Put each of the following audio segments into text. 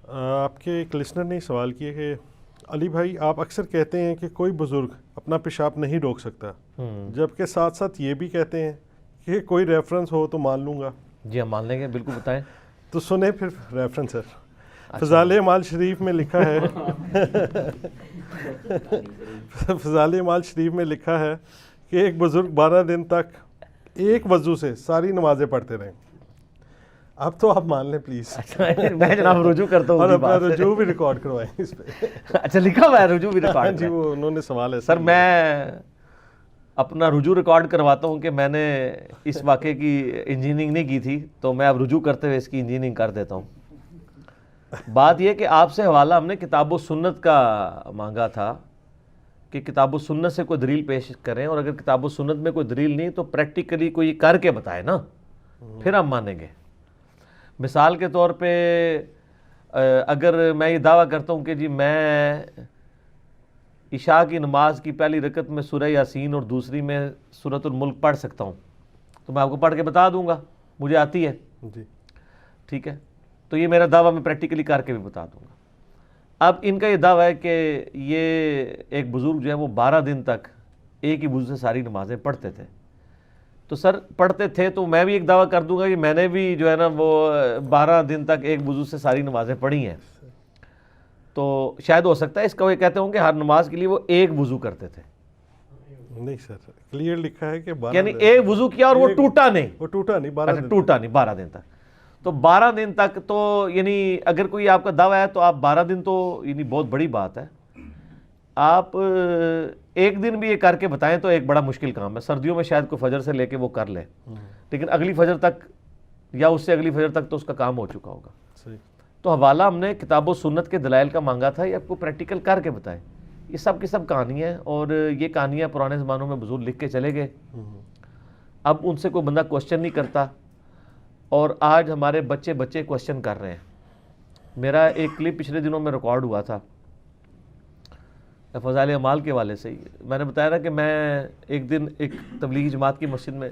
آپ کے ایک لسنر نے سوال کیا کہ علی بھائی آپ اکثر کہتے ہیں کہ کوئی بزرگ اپنا پیشاب نہیں روک سکتا، جبکہ ساتھ ساتھ یہ بھی کہتے ہیں کہ کوئی ریفرنس ہو تو مان لوں گا۔ جی ہم مان لیں گے، بالکل بتائیں۔ تو سنیں پھر ریفرنس سر۔ فضائل اعمال شریف میں لکھا ہے فضائل اعمال شریف میں لکھا ہے کہ ایک بزرگ 12 دن تک ایک وضو سے ساری نمازیں پڑھتے رہیں۔ اب تو آپ مان لیں پلیز۔ میں جناب رجوع کرتا ہوں، اور اپنا رجوع بھی ریکارڈ کروائیں اس پہ۔ اچھا لکھا ہوا ہے رجوع بھی ریکارڈ؟ جی وہ انہوں نے سوال ہے سر، میں اپنا رجوع ریکارڈ کرواتا ہوں کہ میں نے اس واقعے کی انجینئرنگ نہیں کی تھی، تو میں اب رجوع کرتے ہوئے اس کی انجینئرنگ کر دیتا ہوں۔ بات یہ کہ آپ سے حوالہ ہم نے کتاب و سنت کا مانگا تھا کہ کتاب و سنت سے کوئی دلیل پیش کریں، اور اگر کتاب و سنت میں کوئی دلیل نہیں تو پریکٹیکلی کوئی کر کے بتائے نا، پھر ہم مانیں گے۔ مثال کے طور پہ اگر میں یہ دعویٰ کرتا ہوں کہ جی میں عشاء کی نماز کی پہلی رکعت میں سورہ یاسین اور دوسری میں سورۃ الملک پڑھ سکتا ہوں، تو میں آپ کو پڑھ کے بتا دوں گا، مجھے آتی ہے جی ٹھیک ہے، تو یہ میرا دعویٰ میں پریکٹیکلی کر کے بھی بتا دوں گا۔ اب ان کا یہ دعویٰ ہے کہ یہ ایک بزرگ جو ہے وہ 12 دن تک ایک ہی وضو سے ساری نمازیں پڑھتے تھے، تو سر پڑھتے تھے تو میں بھی ایک دعویٰ کر دوں گا کہ میں نے بھی جو ہے نا وہ 12 دن تک ایک وضو سے ساری نمازیں پڑھی ہیں، تو شاید ہو سکتا ہے اس کا وہ کہتے ہوں کہ ہر نماز کے لیے وہ ایک وضو کرتے تھے۔ نہیں سر، کلیئر لکھا ہے کہ یعنی ایک وضو کیا اور وہ ٹوٹا نہیں، وہ ٹوٹا نہیں، 12 دن ٹوٹا نہیں 12 دن تک۔ تو 12 دن تک تو یعنی اگر کوئی آپ کا دعویٰ ہے تو آپ 12 دن تو یعنی بہت بڑی بات ہے۔ آپ ایک دن بھی یہ کر کے بتائیں تو ایک بڑا مشکل کام ہے۔ سردیوں میں شاید کوئی فجر سے لے کے وہ کر لے، لیکن اگلی فجر تک یا اس سے اگلی فجر تک تو اس کا کام ہو چکا ہوگا۔ صحیح۔ تو حوالہ ہم نے کتاب و سنت کے دلائل کا مانگا تھا، یہ آپ کو پریکٹیکل کر کے بتائیں۔ یہ سب کی سب کہانیاں ہیں، اور یہ کہانیاں پرانے زمانوں میں بزرگ لکھ کے چلے گئے، اب ان سے کوئی بندہ کوشچن نہیں کرتا، اور آج ہمارے بچے کوشچن کر رہے ہیں۔ میرا ایک کلپ پچھلے دنوں میں ریکارڈ ہوا تھا فضائل اعمال کے حوالے سے ہی۔ میں نے بتایا نا کہ میں ایک دن ایک تبلیغی جماعت کی مسجد میں،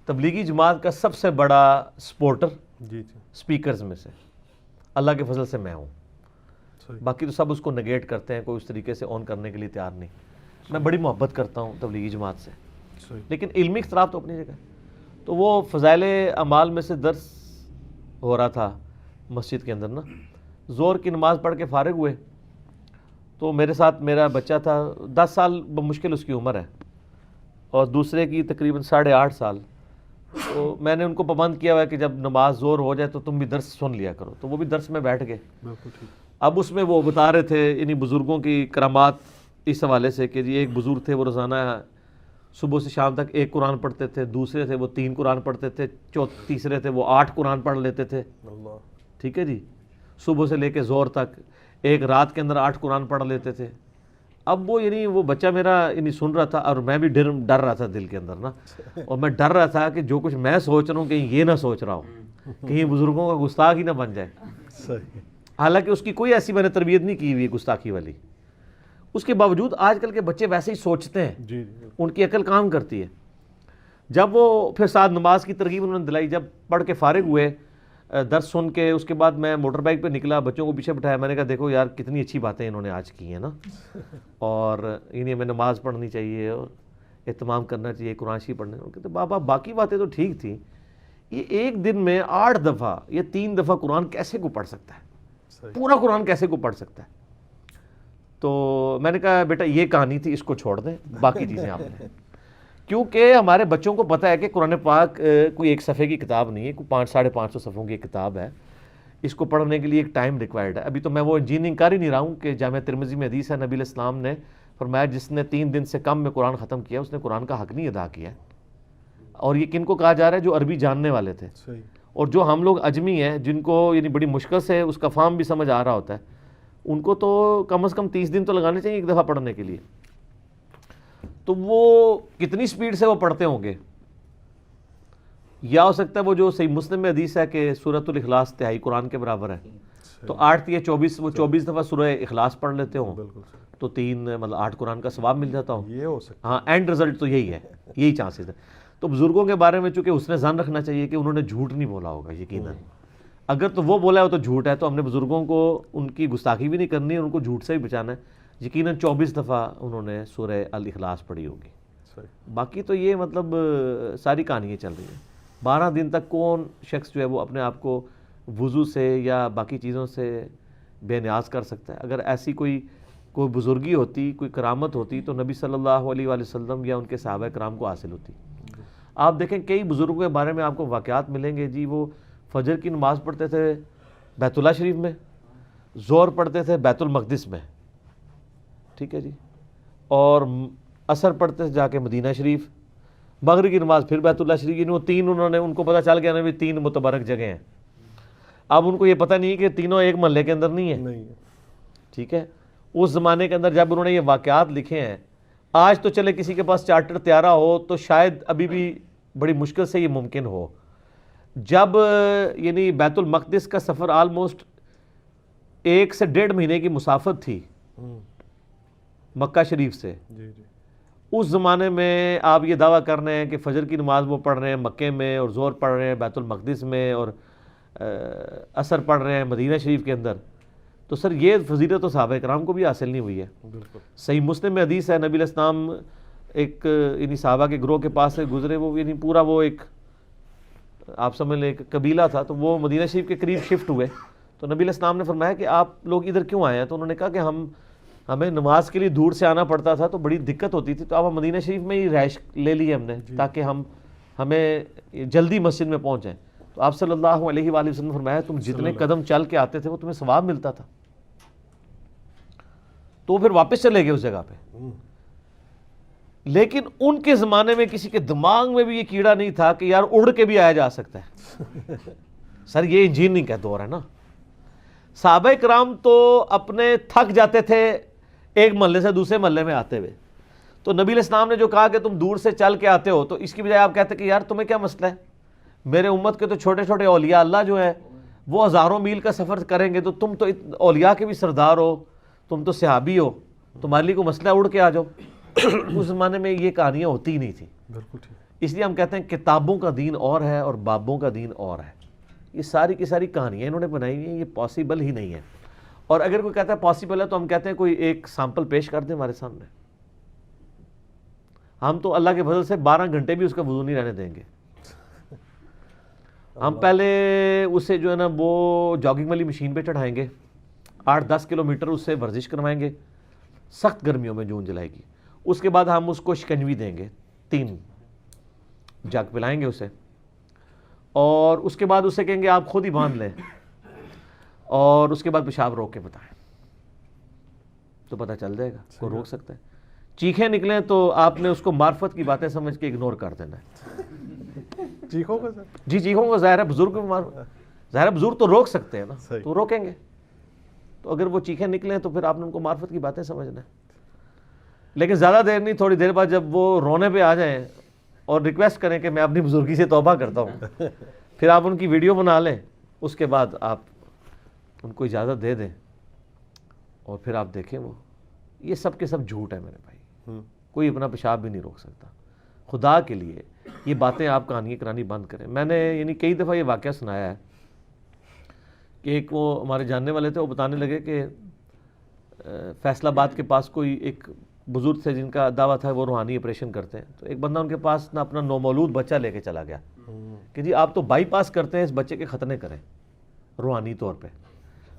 تبلیغی جماعت کا سب سے بڑا سپورٹر جی جی سپیکرز میں سے اللہ کے فضل سے میں ہوں، باقی تو سب اس کو نگیٹ کرتے ہیں، کوئی اس طریقے سے آن کرنے کے لیے تیار نہیں۔ میں بڑی محبت کرتا ہوں تبلیغی جماعت سے، لیکن علمی اختلاف تو اپنی جگہ۔ تو وہ فضائل اعمال میں سے درس ہو رہا تھا مسجد کے اندر نا، ظہر کی نماز پڑھ کے فارغ ہوئے، تو میرے ساتھ میرا بچہ تھا، 10 سال بمشکل اس کی عمر ہے، اور دوسرے کی تقریباً 8.5 سال۔ تو میں نے ان کو پابند کیا ہوا ہے کہ جب نماز ظہر ہو جائے تو تم بھی درس سن لیا کرو، تو وہ بھی درس میں بیٹھ گئے۔ اب اس میں وہ بتا رہے تھے انہی بزرگوں کی کرامات اس حوالے سے کہ جی ایک بزرگ تھے وہ روزانہ صبح سے شام تک ایک قرآن پڑھتے تھے، دوسرے تھے وہ 3 قرآن پڑھتے تھے، تیسرے تھے وہ 8 قرآن پڑھ لیتے تھے، ٹھیک ہے جی، صبح سے لے کے ظہر تک ایک رات کے اندر 8 قرآن پڑھ لیتے تھے۔ اب وہ یعنی وہ بچہ میرا یعنی سن رہا تھا، اور میں بھی ڈر رہا تھا دل کے اندر نا، اور میں ڈر رہا تھا کہ جو کچھ میں سوچ رہا ہوں کہیں یہ نہ سوچ رہا ہوں، کہیں بزرگوں کا گستاخ ہی نہ بن جائے۔ حالانکہ اس کی کوئی ایسی میں نے تربیت نہیں کی ہوئی گستاخی والی، اس کے باوجود آج کل کے بچے ویسے ہی سوچتے ہیں، ان کی عقل کام کرتی ہے۔ جب وہ پھر ساتھ نماز کی ترغیب انہوں نے دلائی، جب پڑھ کے فارغ ہوئے درس سن کے، اس کے بعد میں موٹر بائک پہ نکلا، بچوں کو پیچھے بٹھایا، میں نے کہا دیکھو یار کتنی اچھی باتیں انہوں نے آج کی ہیں نا، اور انہیں ہمیں نماز پڑھنی چاہیے اور اہتمام کرنا چاہیے قرآن شریف پڑھنے۔ کہتے بابا باقی باتیں تو ٹھیک تھیں، یہ ایک دن میں 8 دفعہ یا 3 دفعہ قرآن کیسے کو پڑھ سکتا ہے، پورا قرآن کیسے کو پڑھ سکتا ہے؟ تو میں نے کہا بیٹا یہ کہانی تھی، اس کو چھوڑ دیں، باقی چیزیں آپ نے، کیونکہ ہمارے بچوں کو پتہ ہے کہ قرآن پاک کوئی ایک صفحے کی کتاب نہیں ہے، کوئی 500-550 صفحوں کی ایک کتاب ہے، اس کو پڑھنے کے لیے ایک ٹائم ریکوائرڈ ہے۔ ابھی تو میں وہ انجینئرنگ کر ہی نہیں رہا ہوں کہ جامعہ ترمذی میں حدیث ہے، نبی علیہ السلام نے فرمایا جس نے 3 دن سے کم میں قرآن ختم کیا اس نے قرآن کا حق نہیں ادا کیا، اور یہ کن کو کہا جا رہا ہے؟ جو عربی جاننے والے تھے، اور جو ہم لوگ اجمی ہیں جن کو یعنی بڑی مشکل سے اس کا فارم بھی سمجھ آ رہا ہوتا ہے، ان کو تو کم از کم 30 دن تو لگانے چاہیے ایک دفعہ پڑھنے کے لیے۔ تو وہ کتنی سپیڈ سے وہ پڑھتے ہوں گے، یا ہو سکتا ہے وہ جو صحیح مسلم میں حدیث ہے کہ سورۃ الاخلاص 3 قرآن کے برابر ہے، تو 8 یا 24 وہ 24 دفعہ سورہ اخلاص پڑھ لیتے ہوں، تو 3 مطلب 8 قرآن کا ثواب مل جاتا ہوں۔ یہ ہو سکتا ہاں، اینڈ رزلٹ تو یہی ہے، یہی چانسز ہے۔ تو بزرگوں کے بارے میں چونکہ حسن ظن رکھنا چاہیے کہ انہوں نے جھوٹ نہیں بولا ہوگا یقیناً۔ اگر تو وہ بولا ہے وہ تو جھوٹ ہے، تو ہم نے بزرگوں کو ان کی گستاخی بھی نہیں کرنی، ان کو جھوٹ سے بھی بچانا ہے۔ یقیناً 24 دفعہ انہوں نے سورہ الاخلاص پڑھی ہوگی، باقی تو یہ مطلب ساری کہانیاں چل رہی ہیں۔ 12 دن تک کون شخص جو ہے وہ اپنے آپ کو وضو سے یا باقی چیزوں سے بے نیاز کر سکتا ہے؟ اگر ایسی کوئی بزرگی ہوتی، کوئی کرامت ہوتی، تو نبی صلی اللہ علیہ وآلہ وسلم یا ان کے صحابہ کرام کو حاصل ہوتی۔ آپ دیکھیں کئی بزرگوں کے بارے میں آپ کو واقعات ملیں گے جی، وہ فجر کی نماز پڑھتے تھے بیت اللہ شریف میں، ظہر پڑھتے تھے بیت المقدس میں، ٹھیک ہے جی، اور عصر پڑھتے تھے جا کے مدینہ شریف، مغرب کی نماز پھر بیت اللہ شریف، یعنی وہ تین ان کو پتہ چل گیا نا بھی 3 متبرک جگہ ہیں۔ اب ان کو یہ پتہ نہیں کہ تینوں ایک محلے کے اندر نہیں ہیں، ٹھیک ہے۔ اس زمانے کے اندر جب انہوں نے یہ واقعات لکھے ہیں، آج تو چلے کسی کے پاس چارٹر طیارہ ہو تو شاید ابھی بھی بڑی مشکل سے یہ ممکن ہو۔ جب یعنی بیت المقدس کا سفر آلموسٹ 1 سے 1.5 مہینے کی مسافت تھی مکہ شریف سے، اس زمانے میں آپ یہ دعویٰ کر رہے ہیں کہ فجر کی نماز وہ پڑھ رہے ہیں مکے میں، اور ظہر پڑھ رہے ہیں بیت المقدس میں، اور عصر پڑھ رہے ہیں مدینہ شریف کے اندر، تو سر یہ فضیلت تو صحابہ کرام کو بھی حاصل نہیں ہوئی ہے۔ صحیح مسلم میں حدیث ہے، نبی علیہ السلام ایک یعنی صحابہ کے گروہ کے پاس سے گزرے، وہ یعنی پورا وہ ایک آپ سمجھ لیں ایک قبیلہ تھا، تو وہ مدینہ شریف کے قریب شفٹ ہوئے، تو نبی علیہ السلام نے فرمایا کہ آپ لوگ ادھر کیوں آئے ہیں؟ تو انہوں نے کہا کہ ہمیں نماز کے لیے دور سے آنا پڑتا تھا تو بڑی دقت ہوتی تھی، تو اب ہم مدینہ شریف میں ہی رہائش لے لی ہم نے تاکہ ہمیں جلدی مسجد میں پہنچ جائیں۔ تو آپ صلی اللہ علیہ وآلہ وسلم نے فرمایا تم جتنے قدم چل کے آتے تھے وہ تمہیں ثواب ملتا تھا، تو پھر واپس چلے گئے اس جگہ پہ۔ لیکن ان کے زمانے میں کسی کے دماغ میں بھی یہ کیڑا نہیں تھا کہ یار اڑ کے بھی آیا جا سکتا ہے۔ سر یہ انجینئرنگ کا دور ہے نا۔ صحابہ کرام تو اپنے تھک جاتے تھے ایک محلے سے دوسرے محلے میں آتے ہوئے، تو نبی علیہ السلام نے جو کہا کہ تم دور سے چل کے آتے ہو، تو اس کی بجائے آپ کہتے کہ یار تمہیں کیا مسئلہ ہے، میرے امت کے تو چھوٹے چھوٹے اولیاء اللہ جو ہیں وہ ہزاروں میل کا سفر کریں گے، تو تم تو اولیاء کے بھی سردار ہو، تم تو صحابی ہو، تمہارے لیے کوئی مسئلہ اڑ کے آ جاؤ۔ اس زمانے میں یہ کہانیاں ہوتی ہی نہیں تھی، اس لیے ہم کہتے ہیں کتابوں کا دین اور ہے اور بابوں کا دین اور ہے۔ یہ ساری کی ساری کہانیاں انہوں نے بنائی ہوئی ہیں، یہ پاسبل ہی نہیں ہے۔ اور اگر کوئی کہتا ہے پاسبل ہے تو ہم کہتے ہیں کوئی ایک سیمپل پیش کر دیں ہمارے سامنے، ہم تو اللہ کے فضل سے 12 گھنٹے بھی اس کا وضو نہیں رہنے دیں گے۔ ہم پہلے اسے جو ہے نا وہ جاگنگ والی مشین پہ چڑھائیں گے، 8-10 کلومیٹر اس سے ورزش کروائیں گے، سخت گرمیوں میں جون جولائی کی۔ اس کے بعد ہم اس کو شکنجوی دیں گے، 3 جگ پلائیں گے اسے، اور اس کے بعد اسے کہیں گے آپ خود ہی باندھ لیں، اور اس کے بعد پیشاب روک کے بتائیں، تو پتہ چل جائے گا کوئی روک سکتا ہے۔ چیخیں نکلیں تو آپ نے اس کو معرفت کی باتیں سمجھ کے اگنور کر دینا ہے۔ چیخوں کا جی چیخوں کا ظاہر ہے بزرگ ظاہر ہے بزرگ تو روک سکتے ہیں نا، تو روکیں گے، تو اگر وہ چیخیں نکلیں تو پھر آپ نے ان کو معرفت کی باتیں سمجھنا ہے۔ لیکن زیادہ دیر نہیں، تھوڑی دیر بعد جب وہ رونے پہ آ جائیں اور ریکویسٹ کریں کہ میں اپنی بزرگی سے توبہ کرتا ہوں، پھر آپ ان کی ویڈیو بنا لیں، اس کے بعد آپ ان کو اجازت دے دیں، اور پھر آپ دیکھیں وہ یہ سب کے سب جھوٹ ہے میرے بھائی، کوئی اپنا پیشاب بھی نہیں روک سکتا۔ خدا کے لیے یہ باتیں آپ کہانیاں کرانی بند کریں۔ میں نے یعنی کئی دفعہ یہ واقعہ سنایا ہے کہ ایک وہ ہمارے جاننے والے تھے، وہ بتانے لگے کہ فیصل آباد کے پاس کوئی ایک بزرگ تھے جن کا دعویٰ تھا وہ روحانی آپریشن کرتے ہیں، تو ایک بندہ ان کے پاس نہ اپنا نومولود بچہ لے کے چلا گیا کہ جی آپ تو بائی پاس کرتے ہیں، اس بچے کے ختنے کریں روحانی طور پہ۔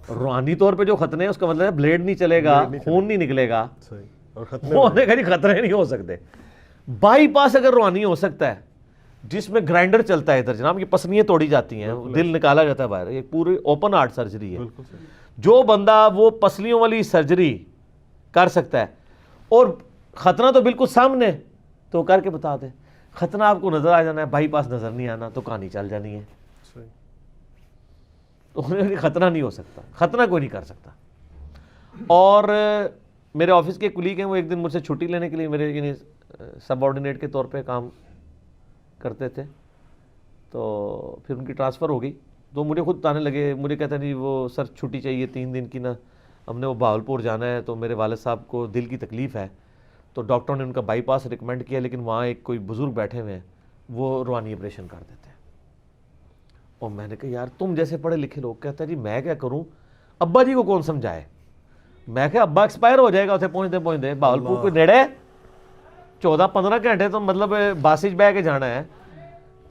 روحانی طور پہ جو ختنے ہیں اس کا مطلب ہے بلیڈ نہیں چلے گا، خون نہیں نکلے گا، ہونے کا خطرے نہیں ہو سکتے۔ بائی پاس اگر روحانی ہو سکتا ہے جس میں گرائنڈر چلتا ہے ادھر جناب، یہ پسلیاں توڑی جاتی ہیں، دل نکالا جاتا ہے باہر، یہ پوری اوپن ہارٹ سرجری ہے، جو بندہ وہ پسلیوں والی سرجری کر سکتا ہے اور ختنہ تو بالکل سامنے، تو کر کے بتا دے۔ ختنہ آپ کو نظر آ جانا ہے، بائی پاس نظر نہیں آنا، تو کہانی چل جانی ہے۔ تو ختنہ نہیں ہو سکتا، ختنہ کوئی نہیں کر سکتا۔ اور میرے آفس کے کلیگ ہیں، وہ ایک دن مجھ سے چھٹی لینے کے لیے میرے یعنی سب آرڈینیٹ کے طور پہ کام کرتے تھے، تو پھر ان کی ٹرانسفر ہو گئی، تو مجھے خود بتانے لگے، مجھے کہتا نہیں وہ سر چھٹی چاہیے 3 دن کی نا، ہم نے وہ بہاولپور جانا ہے، تو میرے والد صاحب کو دل کی تکلیف ہے، تو ڈاکٹروں نے ان کا بائی پاس ریکمینڈ کیا، لیکن وہاں ایک کوئی بزرگ بیٹھے ہوئے ہیں وہ روحانی آپریشن کر دیتے ہیں۔ اور میں نے کہا یار تم جیسے پڑھے لکھے لوگ. کہتا ہے جی میں کیا کروں, ابا جی کو کون سمجھائے. میں کہا ابا ایکسپائر ہو جائے گا اتنے پہنچتے بہاولپور کوئی نیڑے ہے 14-15 گھنٹے تو مطلب باسج بہ کے جانا ہے.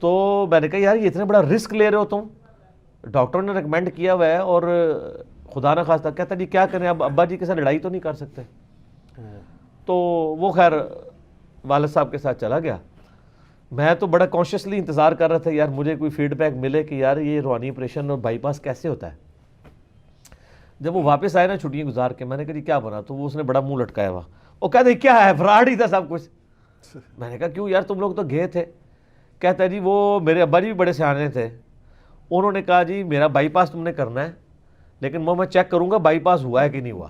تو میں نے کہا یار یہ اتنا بڑا رسک لے رہے ہو تم, ڈاکٹر نے ریکمینڈ کیا ہوا ہے اور خدا نہ خواستہ. کہتا جی کیا کریں, اب ابا جی کے ساتھ لڑائی تو نہیں کر سکتے. تو وہ خیر والد صاحب کے ساتھ چلا گیا. میں تو بڑا کانشیسلی انتظار کر رہا تھا یار مجھے کوئی فیڈ بیک ملے کہ یار یہ روحانی آپریشن اور بائی پاس کیسے ہوتا ہے. جب وہ واپس آئے نا چھٹیاں گزار کے, میں نے کہا جی کیا بنا, تو وہ اس نے بڑا منہ لٹکایا ہوا, وہ کہتے کیا ہے فراڈ ہی تھا سب کچھ. میں نے کہا کیوں یار تم لوگ تو گئے تھے. کہتا ہے جی وہ میرے ابا جی بھی بڑے سیانے تھے, انہوں نے کہا جی میرا بائی پاس تم نے کرنا ہے لیکن وہ میں چیک کروں گا بائی پاس ہوا ہے کہ نہیں ہوا.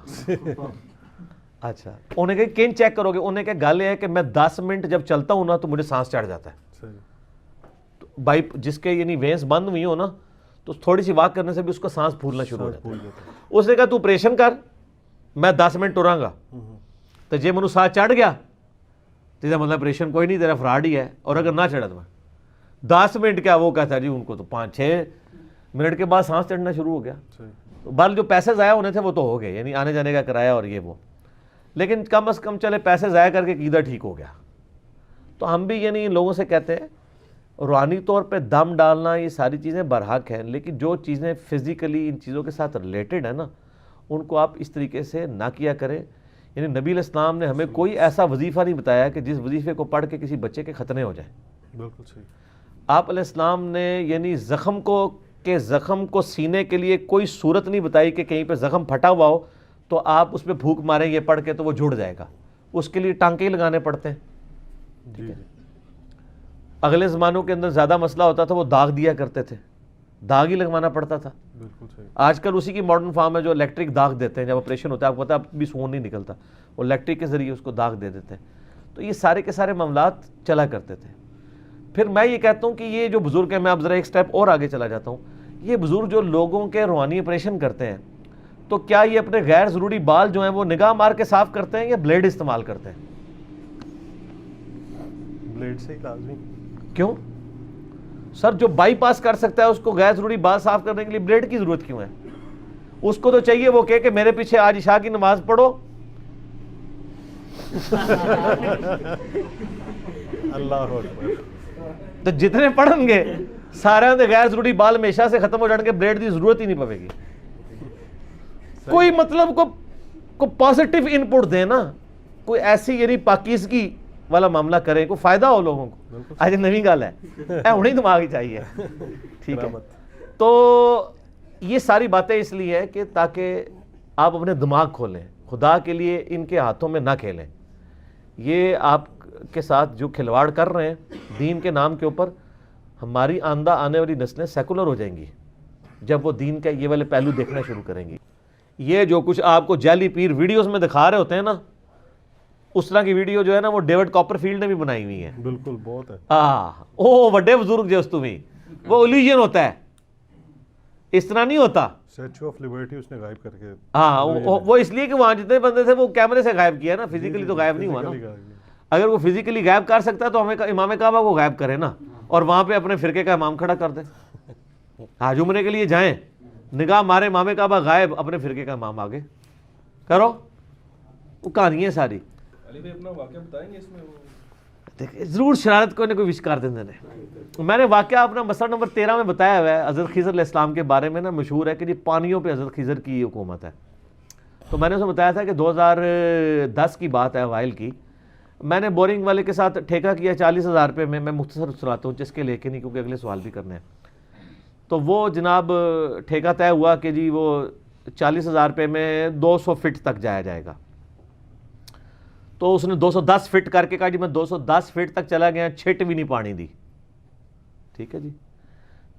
اچھا, انہوں نے کہا کین چیک کرو گے. انہوں نے کہا گل یہ ہے کہ میں 10 منٹ جب چلتا ہوں نا تو مجھے سانس چڑھ جاتا ہے. بائی جس کے یعنی وینس بند ہوئی ہو نا تو تھوڑی سی واک کرنے سے بھی اس کو سانس پھولنا شروع ہو جاتا ہے. اس نے کہا تو آپریشن کر, میں 10 منٹ ٹراں گا. تو جی مجھے سانس چڑھ گیا تو مطلب آپریشن کوئی نہیں, تیرا فراڈ ہی ہے. اور اگر نہ چڑھا تو میں 10 منٹ کیا, وہ کہتا ہے جی ان کو تو 5-6 منٹ کے بعد سانس چڑھنا شروع ہو گیا. بل جو پیسے ضائع ہونے تھے وہ تو ہو گئے, یعنی آنے جانے کا کرایہ اور یہ وہ, لیکن کم از کم چلے پیسے ضائع کر کے عقیدہ ٹھیک ہو گیا. تو ہم بھی یعنی ان لوگوں سے کہتے ہیں روحانی طور پہ دم ڈالنا یہ ساری چیزیں برحق ہیں, لیکن جو چیزیں فزیکلی ان چیزوں کے ساتھ ریلیٹڈ ہیں نا ان کو آپ اس طریقے سے نہ کیا کریں. یعنی نبی علیہ السلام نے ہمیں کوئی ایسا وظیفہ نہیں بتایا کہ جس وظیفے کو پڑھ کے کسی بچے کے ختنے ہو جائیں. بالکل صحیح. آپ علیہ السلام نے یعنی زخم کو سینے کے لیے کوئی صورت نہیں بتائی کہ کہیں پہ زخم پھٹا ہوا ہو تو آپ اس پہ پھونک ماریں یہ پڑھ کے تو وہ جڑ جائے گا. اس کے لیے ٹانکے ہی لگانے پڑتے ہیں. ٹھیک ہے. اگلے زمانوں کے اندر زیادہ مسئلہ ہوتا تھا, وہ داغ دیا کرتے تھے, داغ ہی لگوانا پڑتا تھا. بالکل صحیح. آج کل اسی کی ماڈرن فارم ہے جو الیکٹرک داغ دیتے ہیں. جب آپریشن ہوتا ہے آپ کو پتا ہے اب بھی سون نہیں نکلتا, وہ الیکٹرک کے ذریعے اس کو داغ دے دیتے ہیں. تو یہ سارے کے سارے معاملات چلا کرتے تھے. پھر میں یہ کہتا ہوں کہ یہ جو بزرگ ہیں, میں اب ذرا ایک سٹیپ اور آگے چلا جاتا ہوں, یہ بزرگ جو لوگوں کے روحانی آپریشن کرتے ہیں تو کیا یہ اپنے غیر ضروری بال جو ہیں وہ نگاہ مار کے صاف کرتے ہیں یا بلیڈ استعمال کرتے ہیں؟ بلیڈ سے ہی لازمی. کیوں سر, جو بائی پاس کر سکتا ہے اس کو غیر ضروری بال صاف کرنے کے لیے بلیڈ کی ضرورت کیوں ہے؟ اس کو تو چاہیے وہ کہ میرے پیچھے آج عشاء کی نماز پڑھو. اللہ اکبر. تو جتنے پڑھیں گے سارے غیر ضروری بال ہمیشہ سے ختم ہو جان گے, بلیڈ کی ضرورت ہی نہیں پڑے گی. کوئی مطلب کو پازیٹیو ان پٹ دیں نا, کوئی ایسی یعنی پاکیزگی والا معاملہ کریں, کوئی فائدہ ہو لوگوں کو. آج نئی گل ہے, انہیں دماغ ہی چاہیے. ٹھیک ہے. تو یہ ساری باتیں اس لیے ہے کہ تاکہ آپ اپنے دماغ کھولیں, خدا کے لیے ان کے ہاتھوں میں نہ کھیلیں. یہ آپ کے ساتھ جو کھلواڑ کر رہے ہیں دین کے نام کے اوپر, ہماری آندہ آنے والی نسلیں سیکولر ہو جائیں گی جب وہ دین کا یہ والے پہلو دیکھنا شروع کریں گی. یہ جو کچھ آپ کو جعلی پیر ویڈیوز میں دکھا رہے ہوتے ہیں نا, اس طرح کی ویڈیو جو ہے نا وہ ڈیوڈ کاپر فیلڈ نے بھی بنائی ہوئی ہے. بالکل بہت ہے. او بڑے بزرگ جو اس میں وہ الیوژن ہوتا ہے, اس طرح نہیں ہوتا. اسٹیچو آف لبرٹی اس نے غائب کر کے, وہ اس لیے کہ وہاں جتنے بندے تھے وہ کیمرے سے غائب کیا نا, فزیکلی تو غائب نہیں ہوا نا. اگر وہ فزیکلی غائب کر سکتا ہے تو ہمیں امام کعبہ کو غائب کرے نا, اور وہاں پہ اپنے فرقے کا امام کھڑا کر دے. حج عمرے کے لیے جائیں, نگاہ مارے امام کعبہ غائب, اپنے فرقے کا امام آگے کرو. وہ کہانی ہے ساری. اپنا واقعہ بتائیں گے اس میں؟ ضرور شرارت کوئی نہ کوئی وش کر دیں. میں نے واقعہ اپنا مسئلہ نمبر 13 میں بتایا ہوا ہے. حضرت خضر علیہ السلام کے بارے میں نا مشہور ہے کہ جی پانیوں پہ حضرت خضر کی حکومت ہے. تو میں نے اسے بتایا تھا کہ 2010 کی بات ہے, اوائل کی. میں نے بورنگ والے کے ساتھ ٹھیکہ کیا 40,000 روپے میں. میں مختصر سناتا ہوں جس کے لے کے نہیں, کیونکہ اگلے سوال بھی کرنے ہیں. تو وہ جناب ٹھیکہ طے ہوا کہ جی وہ 40,000 روپے میں 200 فٹ تک جایا جائے گا. تو اس نے 210 فٹ کر کے کہا جی میں 210 فٹ تک چلا گیا, چھٹ بھی نہیں پانی دی. ٹھیک ہے جی.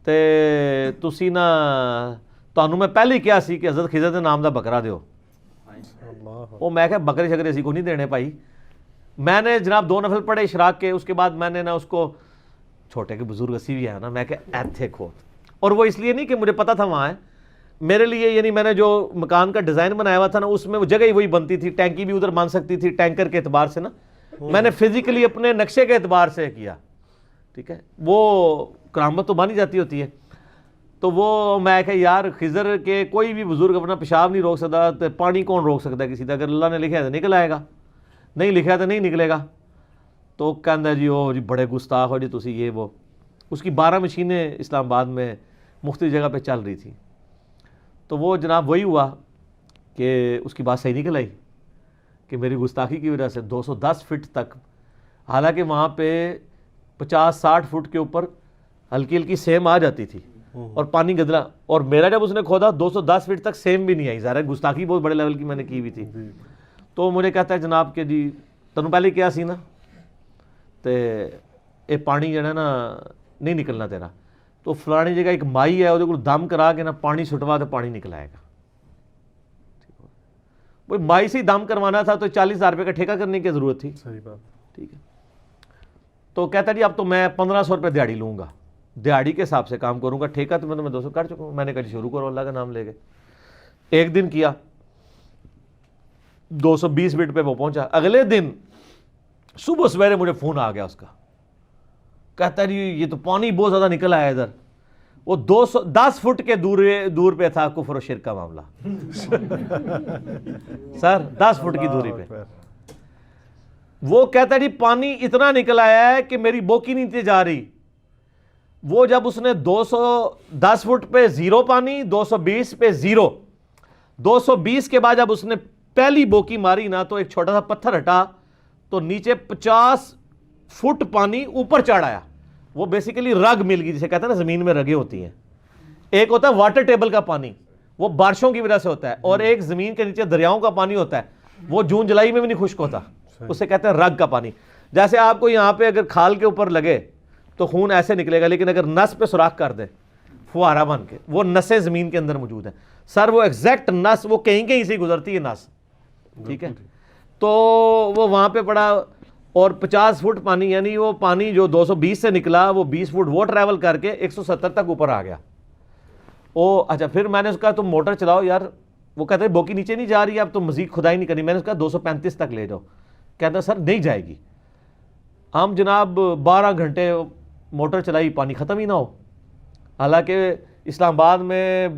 تے تسی نا تانوں میں پہلے کیا سی کہ حضرت خضر دے نام دا بکرا دیو. وہ میں کہ بکرے شکرے اسی کو نہیں دینے پائی. میں نے جناب 2 نفل پڑھے اشراق کے, اس کے بعد میں نے نا اس کو, چھوٹے کے بزرگ اسی بھی ہے نا, میں کہ ایتھے کھوت. اور وہ اس لیے نہیں کہ مجھے پتا تھا وہاں ہے, میرے لیے یعنی میں نے جو مکان کا ڈیزائن بنایا ہوا تھا نا اس میں وہ جگہ ہی وہی بنتی تھی, ٹینکی بھی ادھر مان سکتی تھی ٹینکر کے اعتبار سے نا. میں نے فزیکلی اپنے نقشے کے اعتبار سے کیا. ٹھیک ہے. وہ کرامت تو بانی جاتی ہوتی ہے. تو وہ میں کہ یار خضر کے کوئی بھی بزرگ اپنا پیشاب نہیں روک سکتا تو پانی کون روک سکتا ہے کسی کا؟ اگر اللہ نے لکھا ہے تو نکل آئے گا، نہیں لکھا ہے تو نہیں نکلے گا۔ تو کہندا جی او جی بڑے گستاخ ہو جی تسی یہ وہ۔ اس کی 12 مشینیں اسلام آباد میں مختلف جگہ پہ چل رہی تھی، تو وہ جناب وہی ہوا کہ اس کی بات صحیح نکل آئی کہ میری گستاخی کی وجہ سے 210 فٹ تک، حالانکہ وہاں پہ 50-60 فٹ کے اوپر ہلکی ہلکی سیم آ جاتی تھی اور پانی گدلا، اور میرا جب اس نے کھودا 210 فٹ تک سیم بھی نہیں آئی، ظاہر ہے گستاخی بہت بڑے لیول کی میں نے کی ہوئی تھی۔ تو مجھے کہتا ہے جناب کہ جی تنوں پہلے کیا سی نا تے اے پانی جڑا نا نہیں نکلنا تیرا، تو فلانی جگہ ایک مائی ہے وہ کو دم کرا کے نا پانی چھٹوا تو پانی نکل آئے گا۔ وہ مائی سے ہی دم کروانا تھا تو 40,000 روپے کا ٹھیکہ کرنے کی ضرورت تھی۔ صحیح بات، ٹھیک ہے، تو کہتا جی اب تو میں 1500 روپے دیہڑی لوں گا، دیہڑی کے حساب سے کام کروں گا، ٹھیکہ تو میں 200 کر چکا ہوں۔ میں نے کہا جی شروع کرو، اللہ کا نام لے گئے۔ ایک دن کیا، 220 فٹ پہ وہ پہنچا۔ اگلے دن صبح سویرے مجھے فون آ گیا اس کا، کہتا جی یہ تو پانی بہت زیادہ نکل آیا ادھر۔ وہ 210 فٹ کے دور پہ تھا کفر و شرک کا معاملہ سر، 10 فٹ کی دوری پہ۔ وہ کہتا جی پانی اتنا نکل آیا ہے کہ میری بوکی نہیں تھی جا رہی۔ وہ جب اس نے 210 فٹ پہ زیرو پانی، 220 پہ زیرو، 220 کے بعد جب اس نے پہلی بوکی ماری نا تو ایک چھوٹا سا پتھر ہٹا تو نیچے 50 فٹ پانی اوپر چڑھ آیا۔ وہ بیسیکلی رگ مل گئی، جسے کہتے ہیں نا زمین میں رگیں ہوتی ہیں۔ ایک ہوتا ہے واٹر ٹیبل کا پانی، وہ بارشوں کی وجہ سے ہوتا ہے، اور ایک زمین کے نیچے دریاؤں کا پانی ہوتا ہے، وہ جون جولائی میں بھی نہیں خشک ہوتا، اسے کہتے ہیں رگ کا پانی۔ جیسے آپ کو یہاں پہ اگر کھال کے اوپر لگے تو خون ایسے نکلے گا، لیکن اگر نس پہ سوراخ کر دے فوارہ بن کے، وہ نسیں زمین کے اندر موجود ہیں سر، وہ ایگزیکٹ نس وہ کہیں کہیں سے گزرتی ہے نس، ٹھیک ہے۔ تو وہ وہاں پہ پڑا اور 50 فٹ پانی، یعنی وہ پانی جو 220 سے نکلا وہ 20 فٹ وہ ٹریول کر کے 170 تک اوپر آ گیا۔ اچھا پھر میں نے اس کا تم موٹر چلاؤ یار، وہ کہتے ہیں بوکی نیچے نہیں جا رہی، اب تو مزید کھدائی نہیں کرنی۔ میں نے اس کا 235 تک لے جاؤ، کہتا سر نہیں جائے گی۔ ہم جناب 12 گھنٹے موٹر چلائی، پانی ختم ہی نہ ہو۔ حالانکہ اسلام آباد میں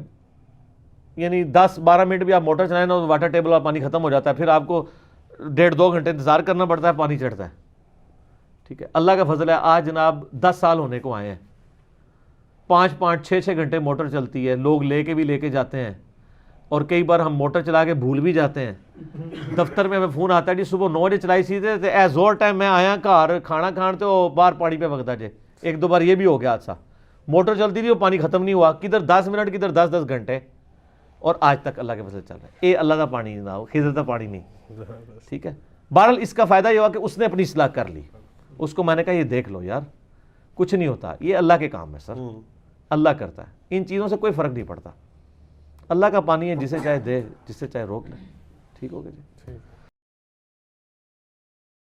یعنی 10-12 منٹ بھی آپ موٹر چلائیں نا واٹر ٹیبل والا پانی ختم ہو جاتا ہے، پھر آپ کو 1.5-2 گھنٹے انتظار کرنا پڑتا ہے، پانی چڑھتا ہے، ٹھیک ہے۔ اللہ کا فضل ہے آج جناب 10 سال ہونے کو آئے ہیں، 5-5 6-6 گھنٹے موٹر چلتی ہے، لوگ لے کے جاتے ہیں، اور کئی بار ہم موٹر چلا کے بھول بھی جاتے ہیں۔ دفتر میں ہمیں فون آتا ہے جی صبح 9 بجے چلائی سی تے اے زور ٹائم میں آیا گھر کھانا کھان تے وہ باہر پانی پہ وگدا جے۔ 1-2 بار یہ بھی ہو گیا حادثہ، موٹر چلتی تھی وہ پانی ختم نہیں ہوا، کدھر 10 منٹ کدھر 10 گھنٹے، اور آج تک اللہ کے فضل چل رہا ہے۔ اے اللہ کا پانی نہ ہو، خضر کا پانی نہیں، ٹھیک ہے۔ بہرحال اس کا فائدہ یہ ہوا کہ اس نے اپنی اصلاح کر لی، اس کو میں نے کہا یہ دیکھ لو یار کچھ نہیں ہوتا، یہ اللہ کے کام ہے سر، اللہ کرتا ہے، ان چیزوں سے کوئی فرق نہیں پڑتا۔ اللہ کا پانی ہے، جسے چاہے دے، جسے چاہے روک لے، ٹھیک ہو گیا جی۔